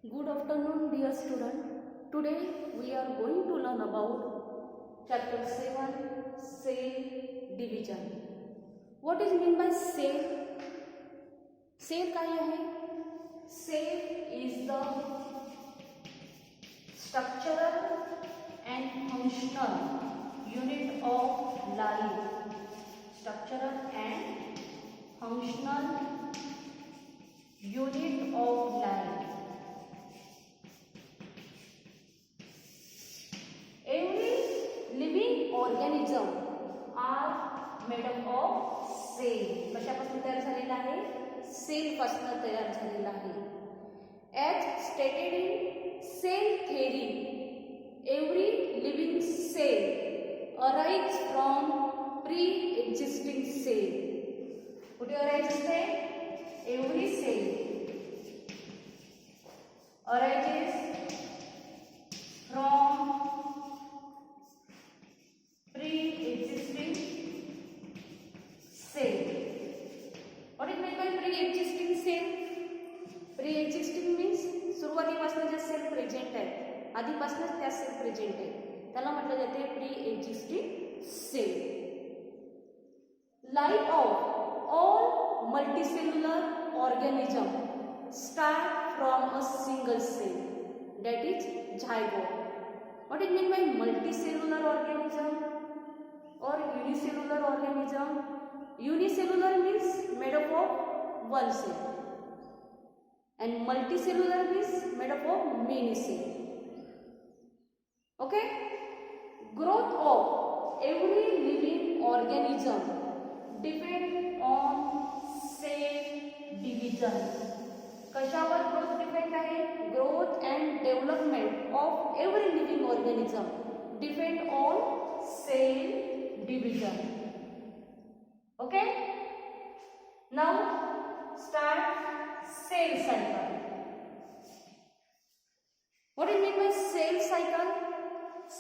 Good afternoon, dear student. Today we are going to learn about chapter 7, cell division. What is mean by cell? Cell काय आहे? Cell is the structural and functional unit of life. Structural and functional unit of life. Every living organism are made up of cell. कशापासून तयार झालेला आहे? Sale पासून तयार झालेला आहे. As stated in cell theory, every living cell arises from pre-existing cell. कुठे arise असते? Every cell arises from pre-existing cell. What is meant by pre-existing cell? Pre-existing means सुरुवातीपासून जे सेल प्रेझेंट आहे, आधीपासूनच त्या सेल प्रेझेंट आहे, त्याला म्हटलं जाते pre-existing cell. Life of all multicellular organism start from a single cell, that is zygote. What is meant by multicellular organism or unicellular organism? Unicellular means made up of one cell and multicellular means made up of many cells. Okay? Growth of every living organism depend on cell division. कशावर growth depend आहे? Growth and development of every living organism depend on cell division. Okay, now start cell cycle. What is mean by cell cycle?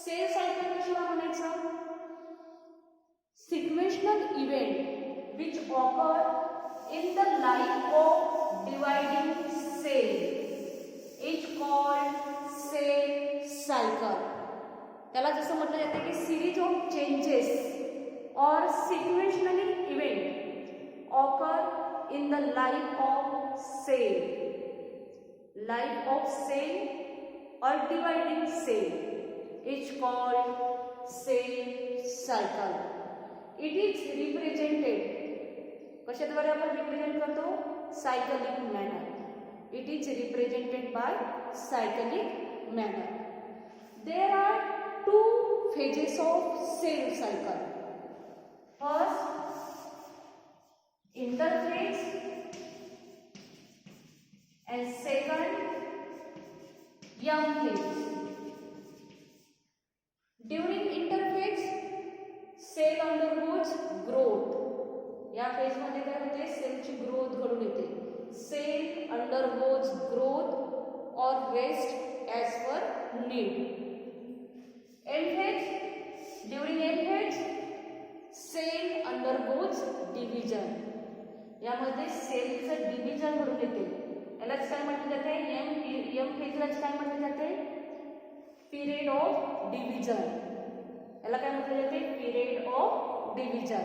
Cell cycle कशाला म्हणायचं? Sequential event which occur in the life of dividing cell is called cell cycle. त्याला जसं म्हटलं जातं की series of changes or sequentially event occur in the life of cell. Life of cell or dividing cell is called cell cycle. It is represented कशाद्वारे आपण represent करतो? Cyclic manner. It is represented by cyclic manner. There are two phases of cell cycle. First interphase and second young phase. During interphase, cell undergoes growth. या phase मध्ये काय होते? सेलची growth घडून येते. Cell undergoes growth और rest as per need. M phase, during M phase cell undergoes division. यामध्ये सेलचं डिव्हिजन घडून येते. यालाच काय म्हटलं जाते? एम फेजलाच काय म्हटलं जाते? Period of division. याला काय म्हटलं जाते? Period of division.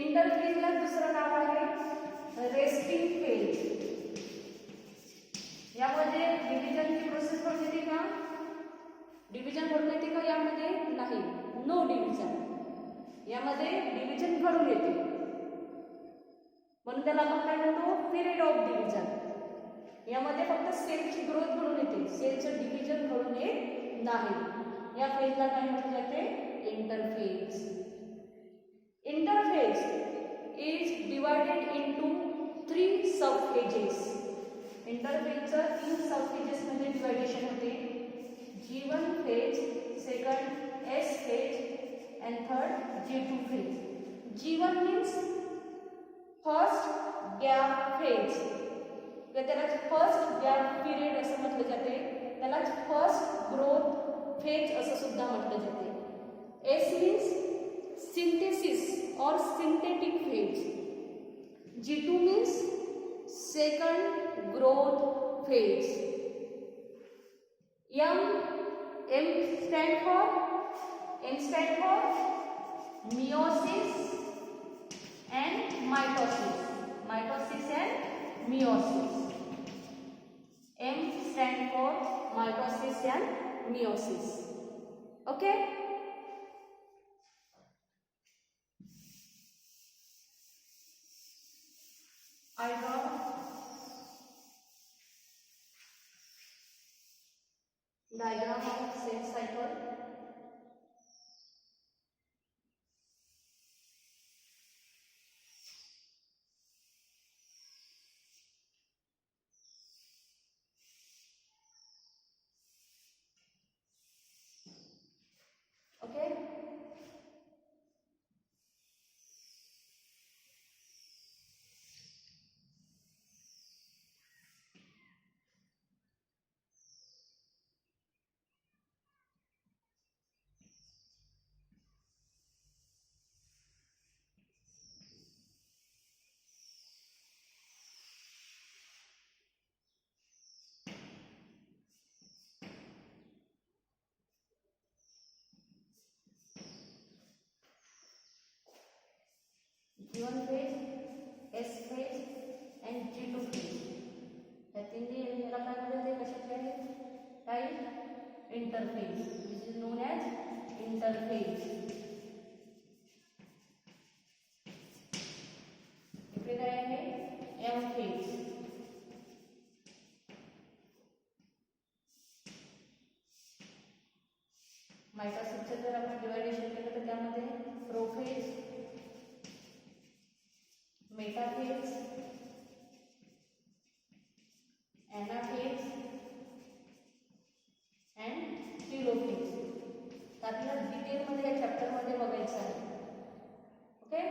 इंटरफेजला दुसरं नाव आहे रेस्टिंग फेज. यामध्ये डिव्हिजनची प्रोसेस घडून येते का? डिव्हिजन घडून येते का यामध्ये? नाही, नो डिव्हिजन. यामध्ये डिव्हिजन घडून येते म्हणून त्याला आपण काय म्हणतो? Period of division. यामध्ये फक्त सेलची ग्रोथ घडून येते, सेलचं डिव्हिजन घडून येत नाही. या फेजला काय म्हटले जाते? Interphase. Interphase is divided into 3 subphases. इंटरफेजचं 3 सबफेजेस मध्ये डिवायडेशन होते. G1 phase, second S phase and third G2 phase. G1 means first gap phase. त्याला फर्स्ट गॅप पिरियड असं म्हटलं जाते. त्याला फर्स्ट ग्रोथ फेज असं सुद्धा म्हटलं जाते. S means synthesis or synthetic phase. G2 means second growth phase. M stand for meiosis and mitosis. Mitosis and meiosis. M stand for mitosis and meiosis. Okay. I draw diagram of cell cycle. Okay. G1 phase, S phase and G2 phase. या तिन्ही याला काय म्हणतात कशाचे आहे type interface which is known as interphase. इकडे काय आहे M phase. मायटोसिसचे जर आपण डिवायडेशन केलं तर त्यामध्ये prophase, metaphase, anaphase and telophase. तर आपल्याला डिटेलमध्ये या चॅप्टरमध्ये बघायचं आहे. ओके.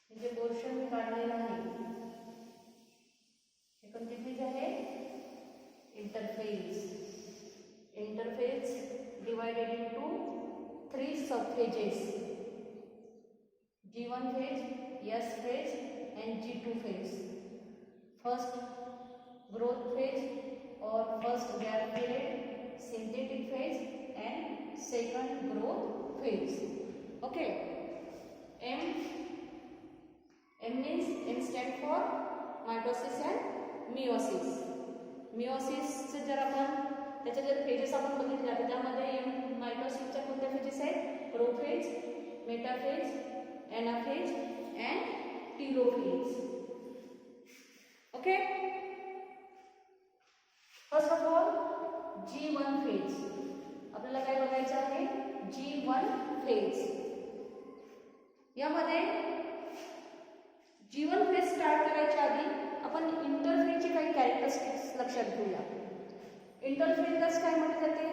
हे जे पोर्शन मी काढलेलं आहे हे कोणते आहे interphase. Interphase divided into 3 subphases: G1 phase, S phase and G2 phase. First growth phase or first gap period, synthetic phase and second growth phase. Okay. M means M stand for mitosis and meiosis. Meiosis जर आपण त्याचे जर phases आपण बघितले तर त्यामध्ये मायटोसिसच्या कोणत्या phases आहेत prophase, metaphase, anaphase and telophase. Okay. First of all G1 phase. आपल्याला काय बघायचं आहे G1 फेज. यामध्ये G1 फेज स्टार्ट करायच्या आधी आपण इंटरफेजचे काही कॅरेक्टरिस्टिक्स लक्षात घेऊया. इंटरफेज काय म्हटले जाते?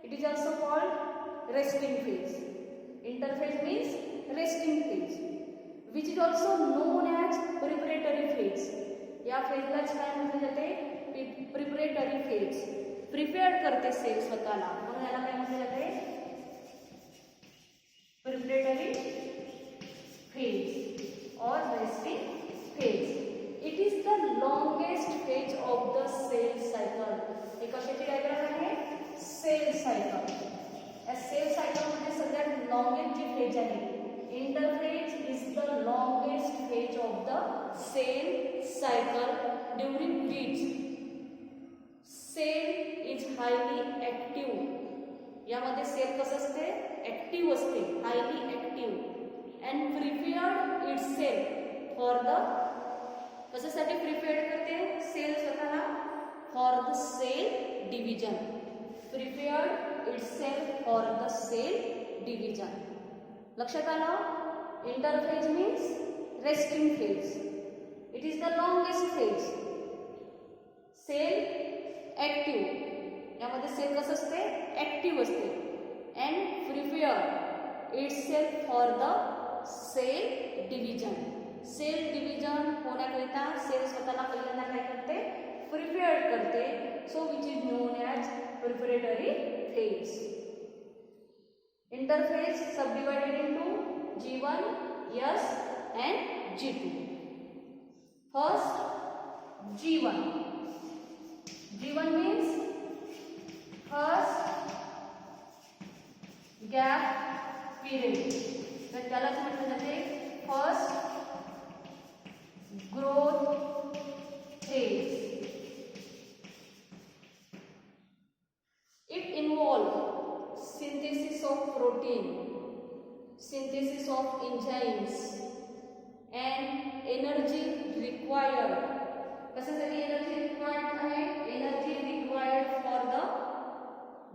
It is also called resting phase. Interphase means resting phase which is also known as preparatory phase. या फेजलाच काय म्हटले जाते प्रिपरेटरी फेज. प्रिपेअर करते सेल स्वतःला म्हणून याला काय म्हटले जाते प्रिपरेटरी फेज और resting phase. It is the longest phase of the cell cycle. हे कशाची डायग्राम आहे सेल सायकल. या सेल सायकल मध्ये सगळ्यात लॉन्गेस्ट जी फेज आहे interphase is the longest phase of the cell cycle during which cell is highly active. यामध्ये cell कसं असते ऍक्टिव्ह असते highly active and prepared itself for the कशासाठी प्रिपेअर्ड करते सेल स्वतःला for the cell division. Prepared itself for the cell division. लक्षात आलं. Interphase means resting phase. It is the longest phase. Cell active. यामध्ये cell कसं असते active असते and prepared itself for the cell division. Cell division होण्याकरिता cell स्वतःला पहिल्यांदा काय करते प्रिपेअर्ड करते. So which is known as preparatory phase. Interphase subdivided into G1, S and G2. First G1. G1 means first gap period. तर त्यालाच म्हटलं जाते first growth phase. It involves synthesis of protein, synthesis of enzymes, and energy required. कशासाठी energy required आहे? Energy required for the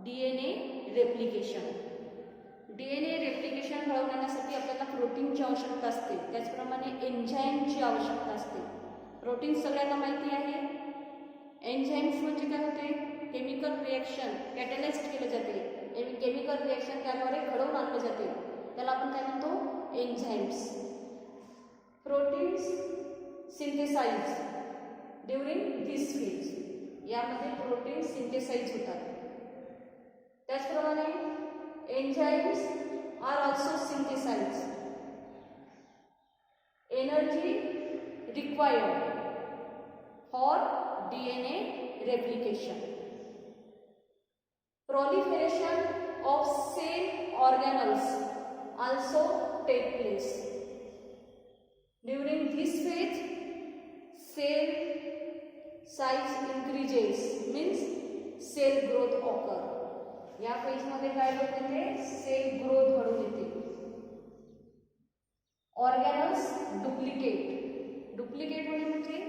DNA replication. DNA replication घडवण्यासाठी आपल्याला प्रोटीनची आवश्यकता असते, त्याचप्रमाणे एन्झाईमची आवश्यकता असते. प्रोटीन सगळ्यांना माहिती आहे. एन्झाईम्स म्हणजे काय होते? केमिकल रिएक्शन कॅटलाइज केले जाते, केमिकल रिएक्शन त्याद्वारे घडवून आणले जाते, त्याला आपण काय म्हणतो? Enzymes. Proteins synthesize during this phase. यामध्ये प्रोटीन सिंथेसाइज होतात. त्याचप्रमाणे enzymes are also synthesize. Energy required for DNA replication. Proliferation of cell organelles also take place. During this phase, cell size increases, means cell growth occur. या phase मध्ये काय होते? Sale growth घडून येते. Organelles duplicate. Duplicate होणे म्हणजे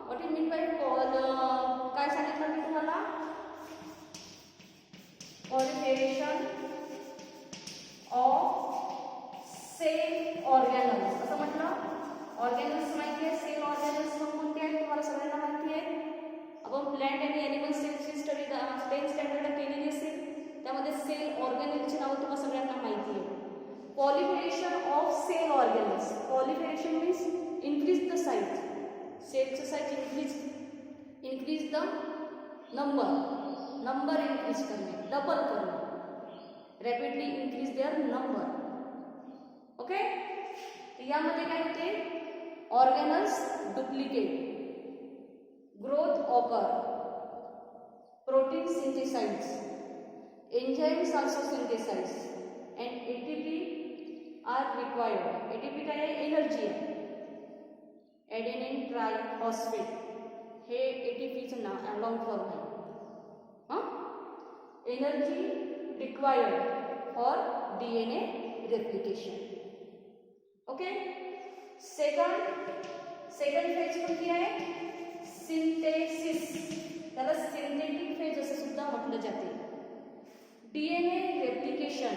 what you mean by काय सांगितलं मी तुम्हाला? proliferation of cell organelles. असं म्हटलं. ऑर्गॅनल्स माहिती आहे. सेल ऑर्गॅनल्स कोणते आहेत तुम्हाला सगळ्यांना माहिती आहे. आपण प्लॅन्ट आणि ॲनिमल सेल्सची स्टडी 10th स्टँडर्डला केलेली असेल, त्यामध्ये सेल ऑर्गॅनल्सची नावं तुम्हाला सगळ्यांना माहिती आहे. proliferation of cell organelles. proliferation means increase the size. सेलचं size increase the number increase करणे, डबल करणे, rapidly increase their number. Okay. यामध्ये काय होते? Organelles duplicate, growth occur, protein synthesize, enzymes also synthesize, and ATP are required. ATP काय आहे? Energy आहे. Adenine triphosphate हे ATPचं नाव लॉंग फॉर्म आहे. Energy required for DNA replication. Okay. Second phase कोणती आहे? सिंथेसिस. त्याला सिंथेटिक फेज असं सुद्धा म्हटलं जाते. DNA replication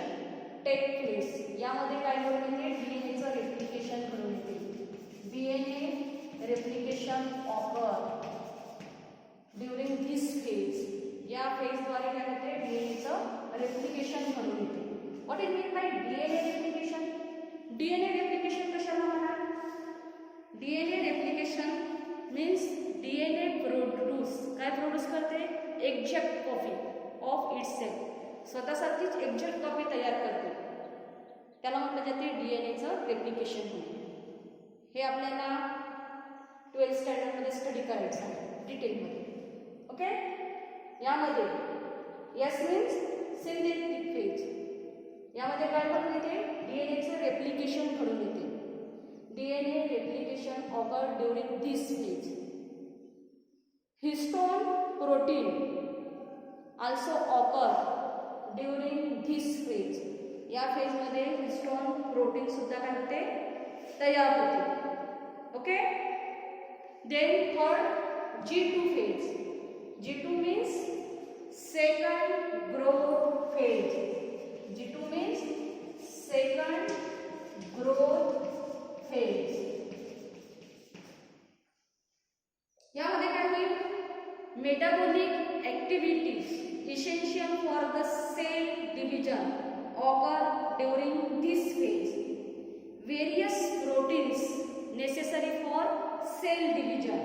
take place. यामध्ये काय घडून येते? DNAचं रेप्लिकेशन घडून येते. DNA replication occur during this phase. या फेजद्वारे काय होते? DNAचं रेप्लिकेशन घडून येते. What is mean by DNA replication? DNA replication कशाला म्हणतात? DNA रेप्लिकेशन मीन्स DNA काय प्रोड्यूस करते? Exact copy of itself. स्वतःसारखीच एक्झॅक्ट कॉपी तयार करते, त्याला म्हटलं जाते DNAचं रेप्लिकेशन होणे. हे आपल्याला 12th स्टँडर्डमध्ये स्टडी करायचं आहे डिटेलमध्ये. ओके. यामध्ये एस मीन्स सिंथेटिक फेज. यामध्ये काय घडून येते? DNAचं रेप्लिकेशन घडून येते. DNA replication occur during this phase. Histone protein also occur during this phase. या फेजमध्ये हिस्टोन प्रोटीन सुद्धा काय होते? तयार होते. Okay. Then third G2 phase. G2 means second growth phase. G2 means second growth phase. यामध्ये काय होईल? Metabolic activities essential for the cell division occur during this phase. Various proteins necessary for cell division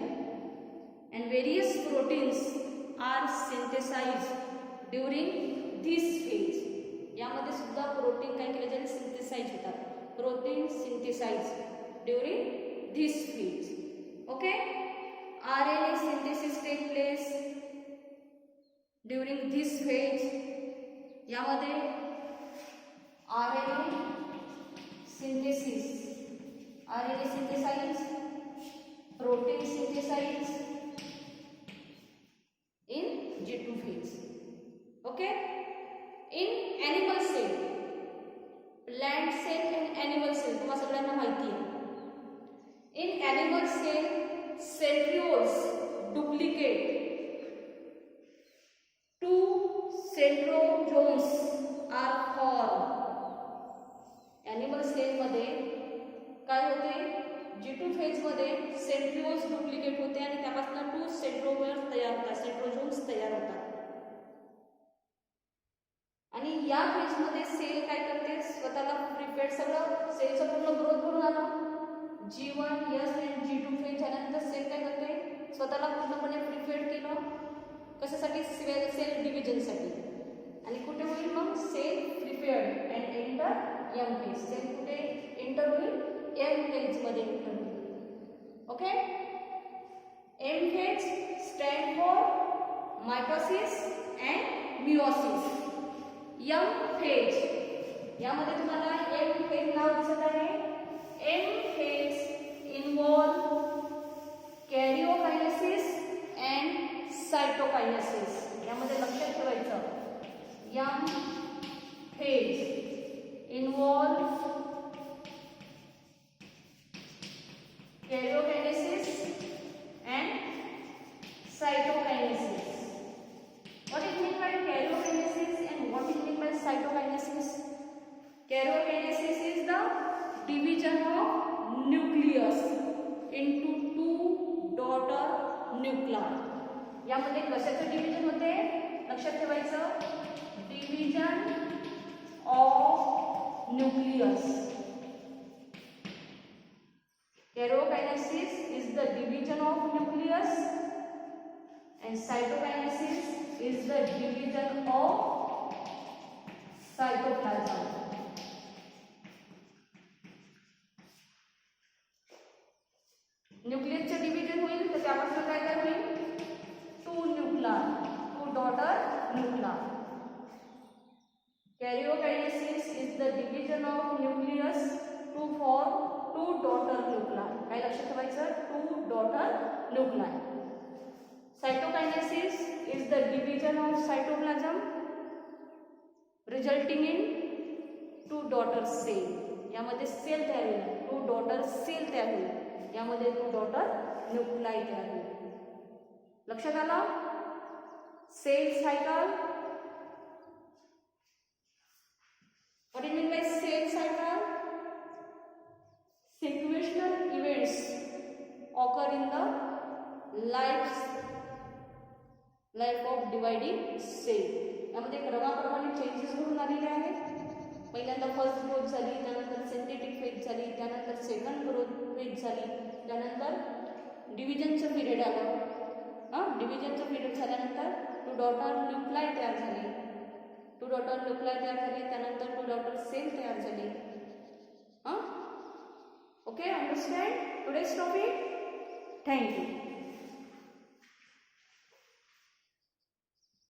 and various proteins are synthesized during this phase. यामध्ये सुद्धा protein काय केले जाते? Synthesize होतात. Protein synthesize during this phase. Okay. RNA synthesis take place during this phase. यामध्ये RNA synthesis, RNA synthesize, protein synthesize in G2 phase. Okay? In animal cell, plant cell and animal cell तुम्हाला सगळ्यांना माहिती आहे. In animal cell, centrioles duplicate. Two centrosomes are formed. Animal cell मध्ये काय होते? G2 phase मध्ये centrioles duplicate होते आणि त्यापासून 2 सेंट्रोमेअर्स तयार होतात, सेंट्रोसोम्स तयार होतात. आणि या फेज मध्ये सेल काय करते? स्वतःला प्रिपेअर्ड, सगळं सेलचं पूर्ण ग्रोथ करून आलं. G1, S आणि G2 फेज झाल्यानंतर सेल काय करते? स्वतःला पूर्णपणे प्रिपेअर्ड केलं. कशासाठी? सेल डिव्हिजनसाठी. आणि कुठे होईल मग? Cell prepared and enter M phase. Cell कुठे एंटर होईल? एम फेज मध्ये एंटर होईल. Okay? M phase stand for mitosis and meiosis. M phase, यामध्ये तुम्हाला एम फेज नाव दिसत आहे. M phase involve karyokinesis and cytokinesis. यामध्ये लक्षात ठेवायचं, M phase involve karyokinesis and cytokinesis. What is meant by karyokinesis and what is meant by cytokinesis? Karyokinesis is the division of nucleus into two daughter nuclei. यामध्ये कशाचं division होते? लक्षात ठेवायचं, division of nucleus. Karyokinesis is the division of nucleus and cytokinesis is the division of cytoplasm. न्यूक्लियसचे division होईल तर त्यापासून काय काय होईल? 2 nuclear, 2 daughter nuclear. Karyokinesis is the division of nucleus to form 2 daughter nuclei. काय लक्षात ठेवायचं? 2 daughter nuclei. Cytokinesis is the division of cytoplasm resulting in 2 daughter cell. यामध्ये सेल तयार होईल, 2 daughter cell तयार होईल. यामध्ये 2 daughter nuclei तयार होईल. लक्षात आलं? Cell cycle. What do you mean by cell cycle? Sequential events occur in the life of dividing cell. यामध्ये क्रमाप्रमाणे चेंजेस घडून आलेले आहेत. पहिल्यांदा फर्स्ट ग्रोथ झाली, त्यानंतर सिंथेटिक फेज झाली, त्यानंतर सेकंड ग्रोथ फेज झाली, त्यानंतर डिव्हिजनचं पिरियड आलं. डिव्हिजनचं पिरियड झाल्यानंतर 2 डॉटर न्यूक्लाई तयार झाली. 2 डॉटर न्यूक्लाई तयार झाली, त्यानंतर 2 डॉटर सेल तयार झाली. Okay, understand today's topic? Thank you.